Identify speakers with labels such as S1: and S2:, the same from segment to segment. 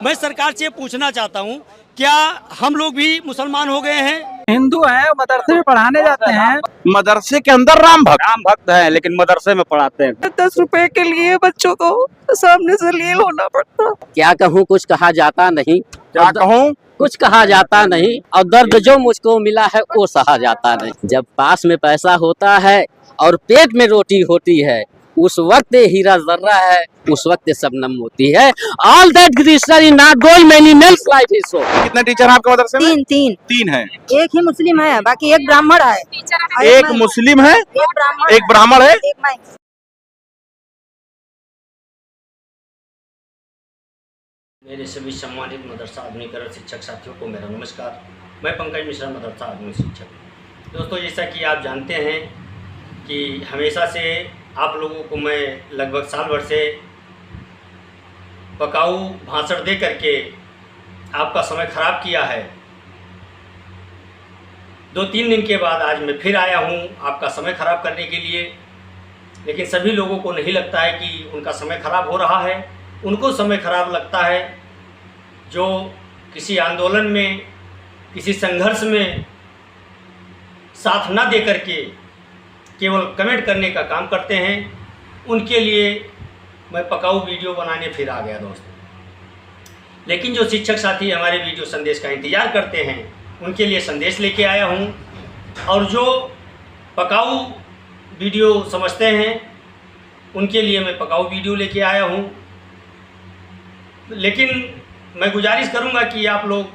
S1: मैं सरकार से पूछना चाहता हूँ, क्या हम लोग भी मुसलमान हो गए हैं?
S2: हिंदू हैं, मदरसे में पढ़ाने जाते हैं।
S3: मदरसे के अंदर राम भक्त हैं, लेकिन मदरसे में पढ़ाते हैं।
S2: 10 रुपए के लिए बच्चों को सामने से लील होना पड़ता।
S4: क्या कहूँ, कुछ कहा जाता नहीं।
S3: क्या कहूँ,
S4: कुछ कहा जाता नहीं, और दर्द जो मुझको मिला है वो सहा जाता नहीं। जब पास में पैसा होता है और पेट में रोटी होती है, उस वक्त हीरा जर्रा है, उस वक्त शबनम होती है। All that glitters is not gold, many men's life is so।
S3: कितने टीचर हैं आपके मदरसे में? तीन हैं।
S5: एक ही मुस्लिम है, बाकी एक ब्राह्मण है।
S3: एक मुस्लिम है, एक ब्राह्मण है।
S1: मेरे सभी सम्मानित मदरसा आधुनिकरण शिक्षक साथियों को मेरा नमस्कार। मैं पंकज मिश्रा, मदरसा आधुनिक शिक्षक। दोस्तों, जैसा कि आप जानते हैं कि हमेशा से आप लोगों को मैं लगभग साल भर से पकाऊ भाषण दे करके आपका समय ख़राब किया है। 2-3 दिन के बाद आज मैं फिर आया हूँ आपका समय ख़राब करने के लिए, लेकिन सभी लोगों को नहीं लगता है कि उनका समय ख़राब हो रहा है। उनको समय ख़राब लगता है जो किसी आंदोलन में, किसी संघर्ष में साथ ना दे करके केवल कमेंट करने का काम करते हैं। उनके लिए मैं पकाऊ वीडियो बनाने फिर आ गया दोस्तों। लेकिन जो शिक्षक साथी हमारे वीडियो संदेश का इंतज़ार करते हैं, उनके लिए संदेश लेके आया हूँ। और जो पकाऊ वीडियो समझते हैं, उनके लिए मैं पकाऊ वीडियो लेके आया हूँ। लेकिन मैं गुजारिश करूँगा कि आप लोग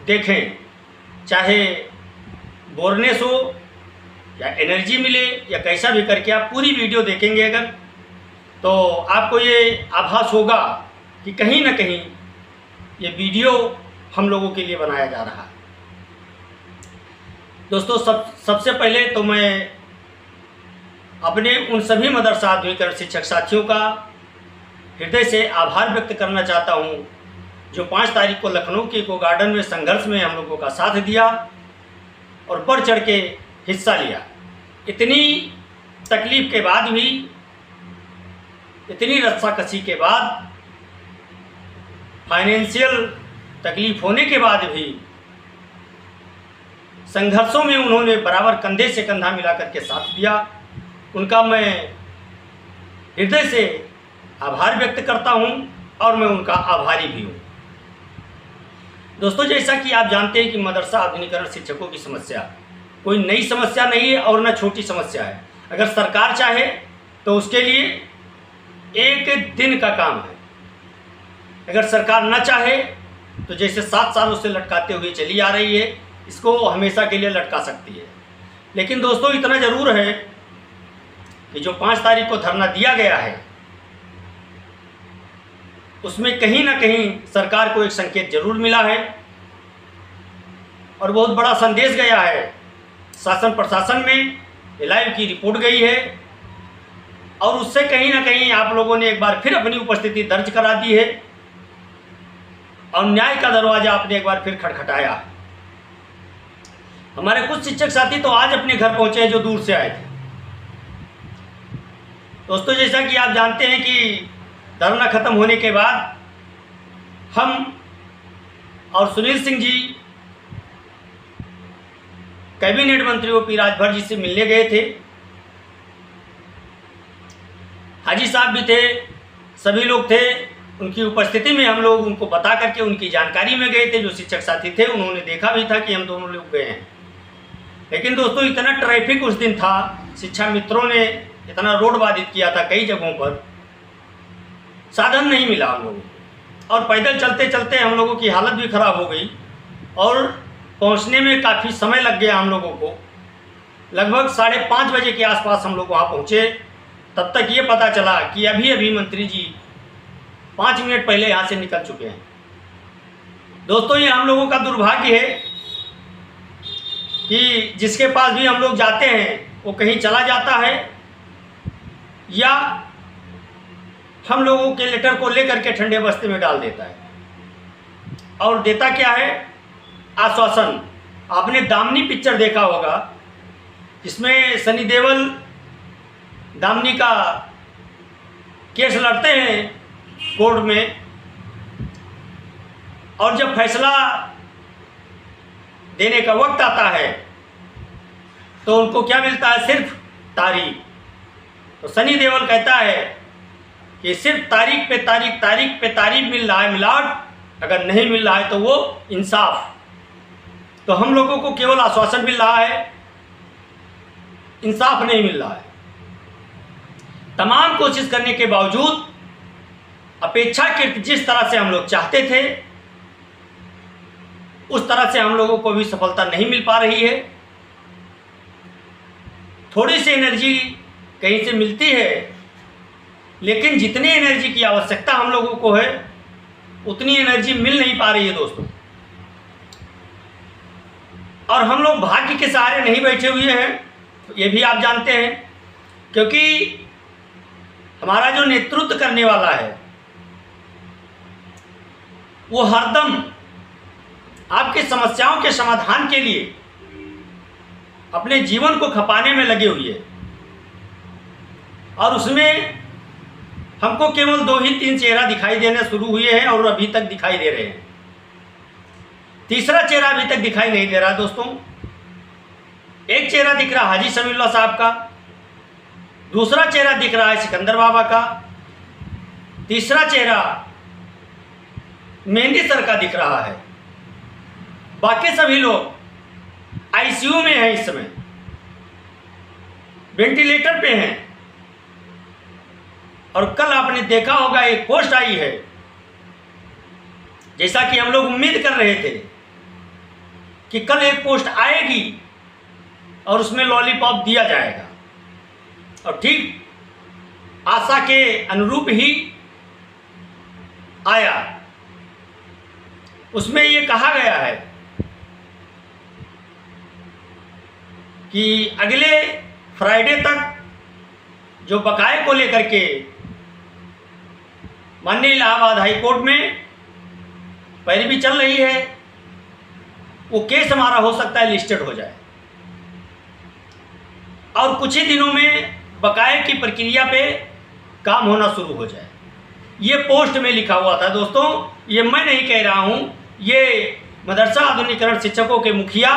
S1: देखें, चाहे बोरनेस हो या एनर्जी मिले या कैसा भी करके आप पूरी वीडियो देखेंगे अगर, तो आपको ये आभास होगा कि कहीं ना कहीं ये वीडियो हम लोगों के लिए बनाया जा रहा है। दोस्तों, सबसे पहले तो मैं अपने उन सभी मदरसा आधुनिकरण शिक्षक साथियों का हृदय से आभार व्यक्त करना चाहता हूँ जो 5 तारीख को लखनऊ के इको गार्डन में संघर्ष में हम लोगों का साथ दिया और बढ़ चढ़ के हिस्सा लिया। इतनी तकलीफ के बाद भी, इतनी रस्साकसी के बाद, फाइनेंशियल तकलीफ होने के बाद भी संघर्षों में उन्होंने बराबर कंधे से कंधा मिलाकर के साथ दिया। उनका मैं हृदय से आभार व्यक्त करता हूं और मैं उनका आभारी भी हूं। दोस्तों, जैसा कि आप जानते हैं कि मदरसा आधुनिकरण शिक्षकों की समस्या कोई नई समस्या नहीं है और न छोटी समस्या है। अगर सरकार चाहे तो उसके लिए एक दिन का काम है। अगर सरकार न चाहे तो जैसे 7 सालों से लटकाते हुए चली आ रही है, इसको हमेशा के लिए लटका सकती है। लेकिन दोस्तों, इतना ज़रूर है कि जो 5 तारीख को धरना दिया गया है, उसमें कहीं ना कहीं सरकार को एक संकेत जरूर मिला है और बहुत बड़ा संदेश गया है। शासन प्रशासन में लाइव की रिपोर्ट गई है और उससे कहीं ना कहीं आप लोगों ने एक बार फिर अपनी उपस्थिति दर्ज करा दी है और न्याय का दरवाज़ा आपने एक बार फिर खटखटाया। हमारे कुछ शिक्षक साथी तो आज अपने घर पहुंचे हैं जो दूर से आए थे। दोस्तों, जैसा कि आप जानते हैं कि धरना खत्म होने के बाद हम और सुनील सिंह जी कैबिनेट मंत्री ओपी राजभर जी से मिलने गए थे। हाजी साहब भी थे, सभी लोग थे। उनकी उपस्थिति में हम लोग उनको बता करके उनकी जानकारी में गए थे। जो शिक्षक साथी थे उन्होंने देखा भी था कि हम दोनों लोग गए हैं। लेकिन दोस्तों, इतना ट्रैफिक उस दिन था, शिक्षा मित्रों ने इतना रोड बाधित किया था, कई जगहों पर साधन नहीं मिला हम लोगों को और पैदल चलते चलते हम लोगों की हालत भी ख़राब हो गई और पहुंचने में काफ़ी समय लग गया हम लोगों को। लगभग 5:30 बजे के आसपास हम लोग वहाँ पहुँचे। तब तक ये पता चला कि अभी अभी मंत्री जी 5 मिनट पहले यहाँ से निकल चुके हैं। दोस्तों, ये हम लोगों का दुर्भाग्य है कि जिसके पास भी हम लोग जाते हैं वो कहीं चला जाता है या हम लोगों के लेटर को लेकर के ठंडे बस्ते में डाल देता है और देता क्या है, आश्वासन। आपने दामनी पिक्चर देखा होगा, जिसमें सनी देओल दामनी का केस लड़ते हैं कोर्ट में और जब फैसला देने का वक्त आता है तो उनको क्या मिलता है? सिर्फ तारीख। तो सनी देओल कहता है कि सिर्फ तारीख पे तारीख मिल रहा है मिलावट, अगर नहीं मिल रहा है तो वो इंसाफ। तो हम लोगों को केवल आश्वासन मिल रहा है, इंसाफ नहीं मिल रहा है। तमाम कोशिश करने के बावजूद अपेक्षाकृत जिस तरह से हम लोग चाहते थे उस तरह से हम लोगों को भी सफलता नहीं मिल पा रही है। थोड़ी सी एनर्जी कहीं से मिलती है, लेकिन जितनी एनर्जी की आवश्यकता हम लोगों को है उतनी एनर्जी मिल नहीं पा रही है दोस्तों। और हम लोग भाग्य के सहारे नहीं बैठे हुए हैं, ये भी आप जानते हैं, क्योंकि हमारा जो नेतृत्व करने वाला है वो हरदम आपकी समस्याओं के समाधान के लिए अपने जीवन को खपाने में लगे हुए हैं। और उसमें हमको केवल 2 ही 3 चेहरा दिखाई देने शुरू हुए हैं और अभी तक दिखाई दे रहे हैं। तीसरा चेहरा अभी तक दिखाई नहीं दे रहा दोस्तों। एक चेहरा दिख रहा हाजी समीउल्लाह साहब का, दूसरा चेहरा दिख रहा है सिकंदर बाबा का, तीसरा चेहरा मेहंदी सर का दिख रहा है। बाकी सभी लोग आईसीयू में हैं, इस समय वेंटिलेटर पे हैं। और कल आपने देखा होगा एक पोस्ट आई है, जैसा कि हम लोग उम्मीद कर रहे थे कि कल एक पोस्ट आएगी और उसमें लॉलीपॉप दिया जाएगा, और ठीक आशा के अनुरूप ही आया। उसमें ये कहा गया है कि अगले फ्राइडे तक जो बकाये को लेकर के माननीय इलाहाबाद हाई कोर्ट में पैरवी चल रही है, वो केस हमारा हो सकता है लिस्टेड हो जाए और कुछ ही दिनों में बकाये की प्रक्रिया पे काम होना शुरू हो जाए। ये पोस्ट में लिखा हुआ था दोस्तों, ये मैं नहीं कह रहा हूँ, ये मदरसा आधुनिकीकरण शिक्षकों के मुखिया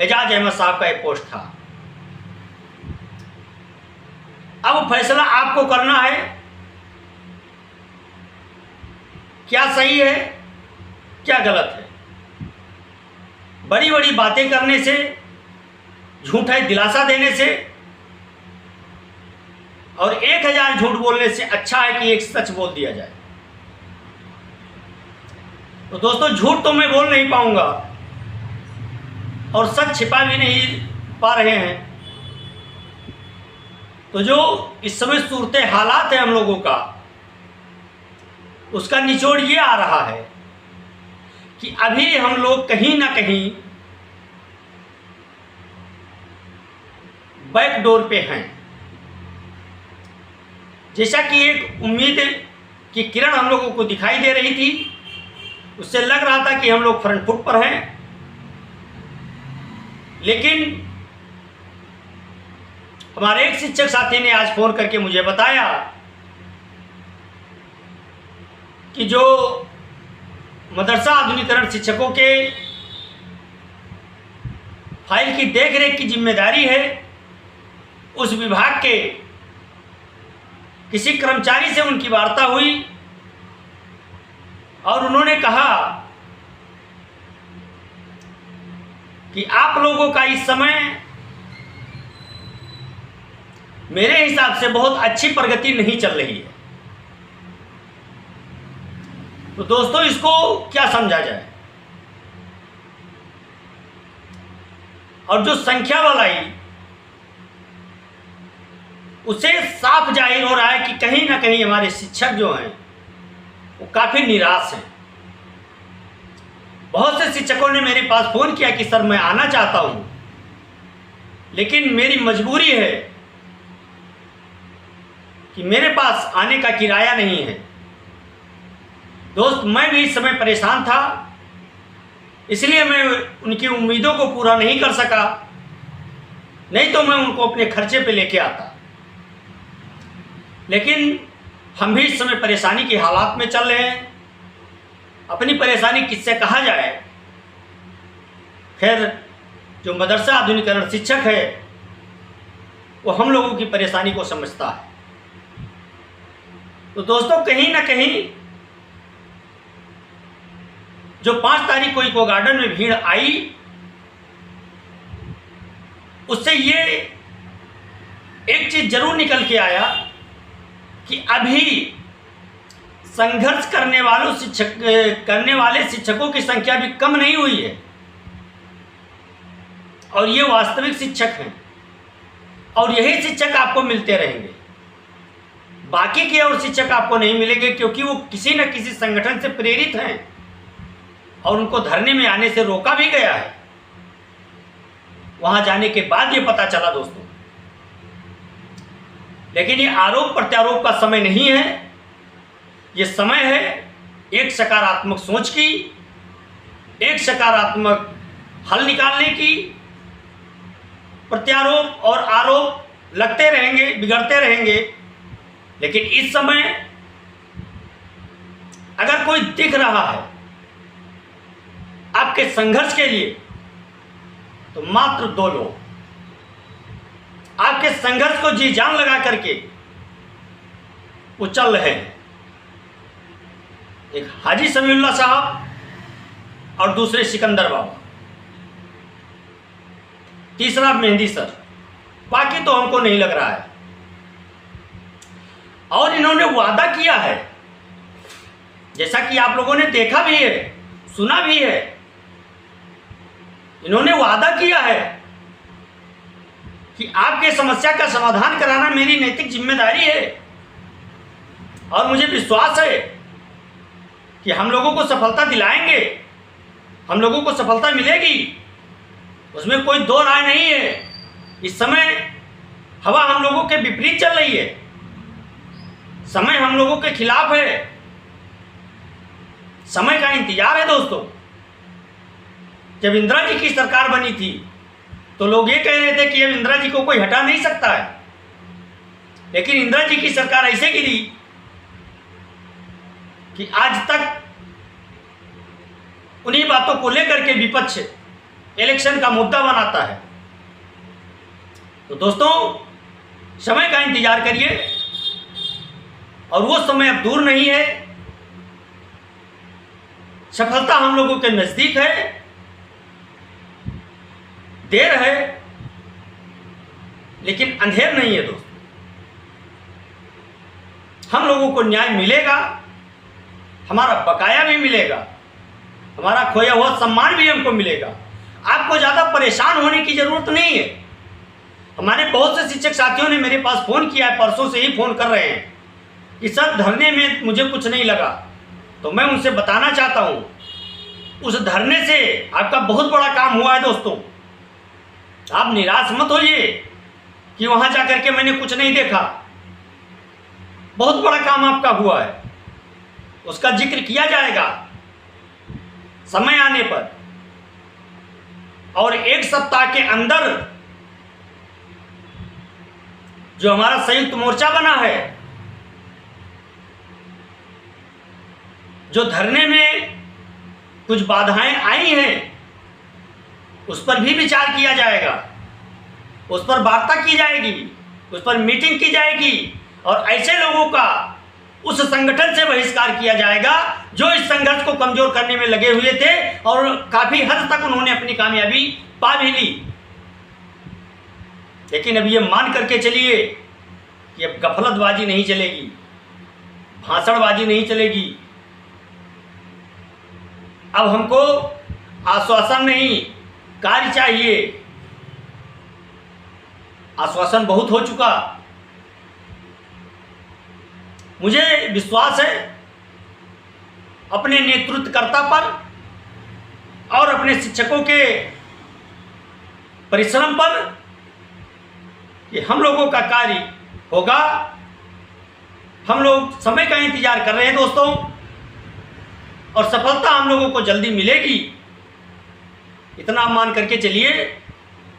S1: एजाज अहमद साहब का एक पोस्ट था। अब फैसला आपको करना है, क्या सही है क्या गलत है। बड़ी बड़ी बातें करने से, झूठा दिलासा देने से और 1000 झूठ बोलने से अच्छा है कि एक सच बोल दिया जाए। तो दोस्तों, झूठ तो मैं बोल नहीं पाऊंगा और सच छिपा भी नहीं पा रहे हैं। तो जो इस समय सूरत हालात है हम लोगों का, उसका निचोड़ ये आ रहा है कि अभी हम लोग कहीं ना कहीं बैक डोर पे हैं। जैसा कि एक उम्मीद की किरण हम लोगों को दिखाई दे रही थी, उससे लग रहा था कि हम लोग फ्रंट फुट पर हैं, लेकिन हमारे एक शिक्षक साथी ने आज फोन करके मुझे बताया कि जो मदरसा आधुनिकीकरण शिक्षकों के फाइल की देखरेख की जिम्मेदारी है, उस विभाग के किसी कर्मचारी से उनकी वार्ता हुई और उन्होंने कहा कि आप लोगों का इस समय मेरे हिसाब से बहुत अच्छी प्रगति नहीं चल रही है। तो दोस्तों, इसको क्या समझा जाए। और जो संख्या वालाई, उसे साफ जाहिर हो रहा है कि कहीं ना कहीं हमारे शिक्षक जो हैं वो काफ़ी निराश हैं। बहुत से शिक्षकों ने मेरे पास फ़ोन किया कि सर मैं आना चाहता हूँ, लेकिन मेरी मजबूरी है कि मेरे पास आने का किराया नहीं है। दोस्त, मैं भी इस समय परेशान था, इसलिए मैं उनकी उम्मीदों को पूरा नहीं कर सका, नहीं तो मैं उनको अपने खर्चे पे लेके आता। लेकिन हम भी इस समय परेशानी की हालात में चल रहे हैं। अपनी परेशानी किससे कहा जाए। खैर, जो मदरसा आधुनिकीकरण शिक्षक है वो हम लोगों की परेशानी को समझता है। तो दोस्तों, कहीं ना कहीं जो 5 तारीख को इको गार्डन में भीड़ आई, उससे ये एक चीज जरूर निकल के आया कि अभी संघर्ष करने वाले शिक्षकों की संख्या भी कम नहीं हुई है, और ये वास्तविक शिक्षक हैं, और यही शिक्षक आपको मिलते रहेंगे। बाकी के और शिक्षक आपको नहीं मिलेंगे, क्योंकि वो किसी न किसी संगठन से प्रेरित हैं और उनको धरने में आने से रोका भी गया है। वहां जाने के बाद ये पता चला दोस्तों। लेकिन ये आरोप प्रत्यारोप का समय नहीं है, ये समय है एक सकारात्मक सोच की, एक सकारात्मक हल निकालने की। प्रत्यारोप और आरोप लगते रहेंगे, बिगड़ते रहेंगे, लेकिन इस समय अगर कोई दिख रहा है आपके संघर्ष के लिए, तो मात्र 2 लोग आपके संघर्ष को जी जान लगा करके वो चल रहे हैं। एक हाजी समीउल्लाह साहब और दूसरे सिकंदर बाबा, तीसरा मेहंदी सर। बाकी तो हमको नहीं लग रहा है। और इन्होंने वादा किया है, जैसा कि आप लोगों ने देखा भी है, सुना भी है, इन्होंने वादा किया है कि आपके समस्या का समाधान कराना मेरी नैतिक जिम्मेदारी है। और मुझे विश्वास है कि हम लोगों को सफलता दिलाएंगे, हम लोगों को सफलता मिलेगी, उसमें कोई 2 राय नहीं है। इस समय हवा हम लोगों के विपरीत चल रही है, समय हम लोगों के खिलाफ है। समय का इंतजार है दोस्तों। जब इंदिरा जी की सरकार बनी थी तो लोग ये कह रहे थे कि अब इंदिरा जी को कोई हटा नहीं सकता है, लेकिन इंदिरा जी की सरकार ऐसे गिरी कि आज तक उन्हीं बातों को लेकर के विपक्ष इलेक्शन का मुद्दा बनाता है। तो दोस्तों, समय का इंतजार करिए, और वो समय अब दूर नहीं है। सफलता हम लोगों के नजदीक है। देर है लेकिन अंधेर नहीं है दोस्तों। हम लोगों को न्याय मिलेगा, हमारा बकाया भी मिलेगा, हमारा खोया हुआ सम्मान भी हमको मिलेगा। आपको ज़्यादा परेशान होने की ज़रूरत नहीं है। हमारे बहुत से शिक्षक साथियों ने मेरे पास फ़ोन किया है, परसों से ही फ़ोन कर रहे हैं कि सर धरने में मुझे कुछ नहीं लगा। तो मैं उनसे बताना चाहता हूँ, उस धरने से आपका बहुत बड़ा काम हुआ है दोस्तों। आप निराश मत होइए कि वहाँ जाकर के मैंने कुछ नहीं देखा। बहुत बड़ा काम आपका हुआ है, उसका जिक्र किया जाएगा समय आने पर। और 1 सप्ताह के अंदर जो हमारा संयुक्त मोर्चा बना है, जो धरने में कुछ बाधाएं आई हैं, उस पर भी विचार किया जाएगा, उस पर वार्ता की जाएगी, उस पर मीटिंग की जाएगी, और ऐसे लोगों का उस संगठन से बहिष्कार किया जाएगा जो इस संघर्ष को कमजोर करने में लगे हुए थे, और काफी हद तक उन्होंने अपनी कामयाबी पा भी ली। लेकिन अब ये मान करके चलिए कि अब गफलतबाजी नहीं चलेगी, भाषणबाजी नहीं चलेगी। अब हमको आश्वासन नहीं, कार्य चाहिए। आश्वासन बहुत हो चुका। मुझे विश्वास है अपने नेतृत्वकर्ता पर और अपने शिक्षकों के परिश्रम पर कि हम लोगों का कार्य होगा। हम लोग समय का इंतजार कर रहे हैं दोस्तों, और सफलता हम लोगों को जल्दी मिलेगी। इतना मान करके चलिए।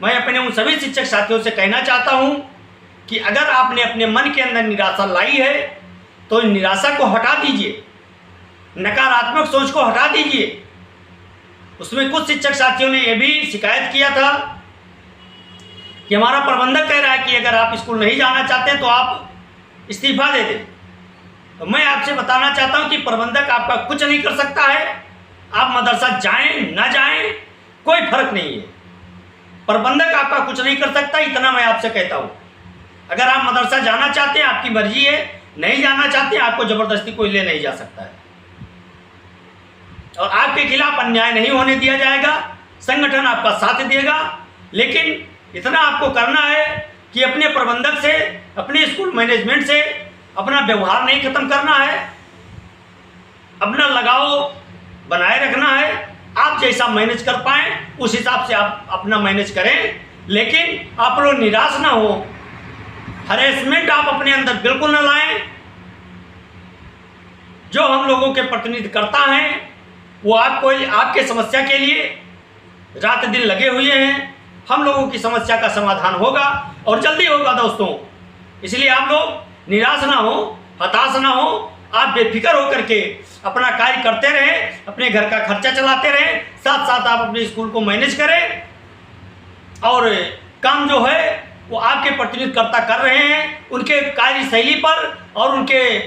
S1: मैं अपने उन सभी शिक्षक साथियों से कहना चाहता हूं कि अगर आपने अपने मन के अंदर निराशा लाई है तो निराशा को हटा दीजिए, नकारात्मक सोच को हटा दीजिए। उसमें कुछ शिक्षक साथियों ने यह भी शिकायत किया था कि हमारा प्रबंधक कह रहा है कि अगर आप स्कूल नहीं जाना चाहते तो आप इस्तीफा दे दें। तो मैं आपसे बताना चाहता हूं कि प्रबंधक आपका कुछ नहीं कर सकता है। आप मदरसा जाएं ना जाएं कोई फर्क नहीं है, प्रबंधक आपका कुछ नहीं कर सकता, इतना मैं आपसे कहता हूं। अगर आप मदरसा जाना चाहते हैं आपकी मर्जी है, नहीं जाना चाहते आपको ज़बरदस्ती कोई ले नहीं जा सकता है और आपके खिलाफ अन्याय नहीं होने दिया जाएगा। संगठन आपका साथ देगा, लेकिन इतना आपको करना है कि अपने प्रबंधक से, अपने स्कूल मैनेजमेंट से अपना व्यवहार नहीं खत्म करना है, अपना लगाव बनाए रखना है। आप जैसा मैनेज कर पाएँ उस हिसाब से आप अपना मैनेज करें, लेकिन आप लोग निराश ना हो। हरेसमेंट आप अपने अंदर बिल्कुल न लाएं। जो हम लोगों के प्रतिनिधि करता हैं वो आपको, आपके समस्या के लिए रात दिन लगे हुए हैं। हम लोगों की समस्या का समाधान होगा और जल्दी होगा दोस्तों। इसलिए आप लोग निराश ना हो, हताश ना हो, आप बेफिक्र होकर के अपना कार्य करते रहें, अपने घर का खर्चा चलाते रहें, साथ साथ आप अपने स्कूल को मैनेज करें और काम जो है वो आपके प्रतिनिधिकर्ता कर रहे हैं। उनके कार्यशैली पर और उनके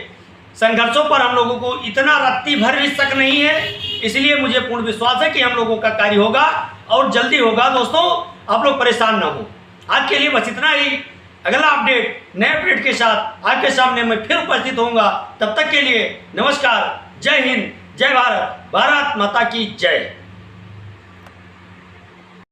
S1: संघर्षों पर हम लोगों को इतना रत्ती भर भी शक नहीं है। इसलिए मुझे पूर्ण विश्वास है कि हम लोगों का कार्य होगा और जल्दी होगा दोस्तों। आप लोग परेशान ना हो। आज के लिए बस इतना ही। अगला अपडेट, नए अपडेट के साथ आपके सामने मैं फिर उपस्थित होऊंगा। तब तक के लिए नमस्कार, जय हिंद, जय भारत, भारत माता की जय।